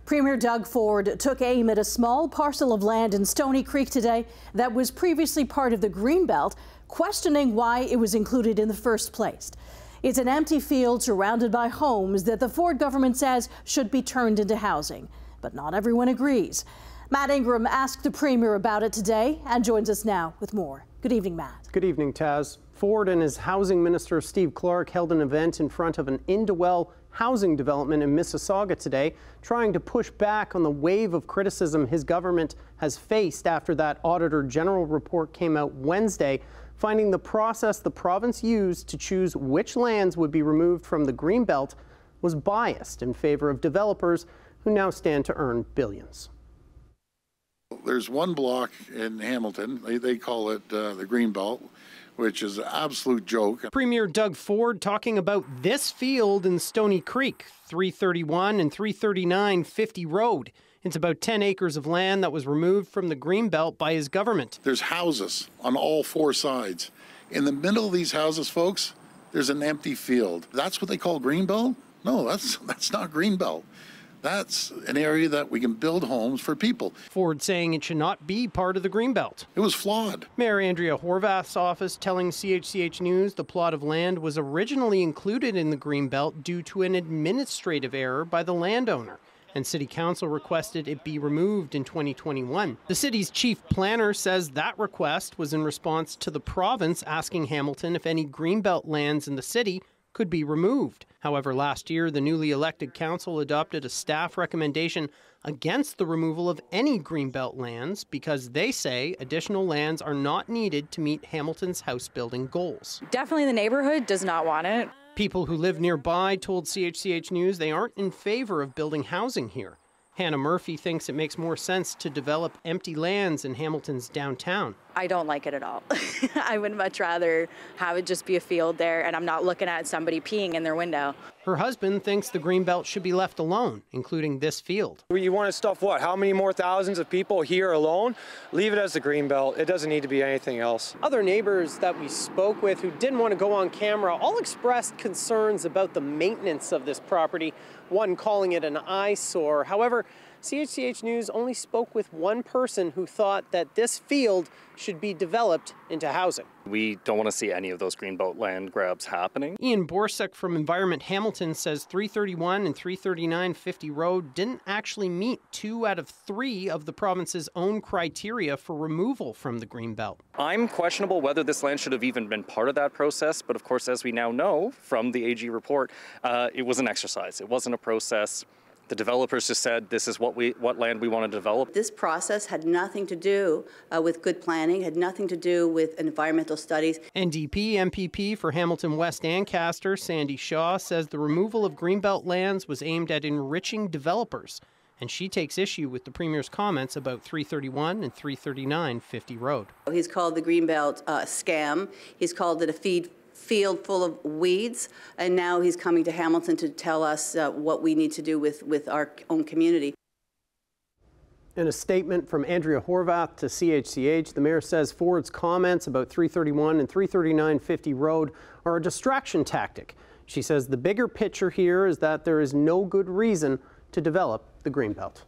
Premier Doug Ford took aim at a small parcel of land in Stoney Creek today that was previously part of the Greenbelt, questioning why it was included in the first place. It's an empty field surrounded by homes that the Ford government says should be turned into housing. But not everyone agrees. Matt Ingram asked the Premier about it today and joins us now with more. Good evening, Matt. Good evening, Taz. Ford and his Housing Minister Steve Clark held an event in front of an Indwell housing development in Mississauga today, trying to push back on the wave of criticism his government has faced after that Auditor General report came out Wednesday, finding the process the province used to choose which lands would be removed from the Greenbelt was biased in favor of developers who now stand to earn billions. There's one block in Hamilton, they call it the Greenbelt, which is an absolute joke. Premier Doug Ford talking about this field in Stoney Creek, 331 and 339 50 Road. It's about 10 acres of land that was removed from the Greenbelt by his government. There's houses on all four sides. In the middle of these houses, folks, there's an empty field. That's what they call Greenbelt? No, that's not Greenbelt. That's an area that we can build homes for people. Ford saying it should not be part of the Greenbelt. It was flawed. Mayor Andrea Horwath's office telling CHCH News the plot of land was originally included in the Greenbelt due to an administrative error by the landowner, and City Council requested it be removed in 2021. The city's chief planner says that request was in response to the province asking Hamilton if any Greenbelt lands in the city could be removed. However, last year, the newly elected council adopted a staff recommendation against the removal of any Greenbelt lands because they say additional lands are not needed to meet Hamilton's house building goals. Definitely the neighborhood does not want it. People who live nearby told CHCH News they aren't in favor of building housing here. Hannah Murphy thinks it makes more sense to develop empty lands in Hamilton's downtown. I don't like it at all. I would much rather have it just be a field there and I'm not looking at somebody peeing in their window. Her husband thinks the Greenbelt should be left alone, including this field. You want to stuff what? How many more thousands of people here alone? Leave it as the Greenbelt. It doesn't need to be anything else. Other neighbors that we spoke with who didn't want to go on camera all expressed concerns about the maintenance of this property, one calling it an eyesore. However, CHCH News only spoke with one person who thought that this field should be developed into housing. We don't want to see any of those Greenbelt land grabs happening. Ian Borsek from Environment Hamilton says 331 and 339 50 Road didn't actually meet 2 out of 3 of the province's own criteria for removal from the Greenbelt. I'm questionable whether this land should have even been part of that process, but of course, as we now know from the AG report, it was an exercise. It wasn't a process. The developers just said, this is what land we want to develop. This process had nothing to do with good planning, had nothing to do with environmental studies. NDP MPP for Hamilton West Ancaster, Sandy Shaw, says the removal of Greenbelt lands was aimed at enriching developers, and she takes issue with the Premier's comments about 331 and 339 50 Road. He's called the Greenbelt a scam. He's called it a field full of weeds, and now he's coming to Hamilton to tell us what we need to do with our own community. In a statement from Andrea Horwath to CHCH, the mayor says Ford's comments about 331 and 339 50 Road are a distraction tactic. She says the bigger picture here is that there is no good reason to develop the Greenbelt.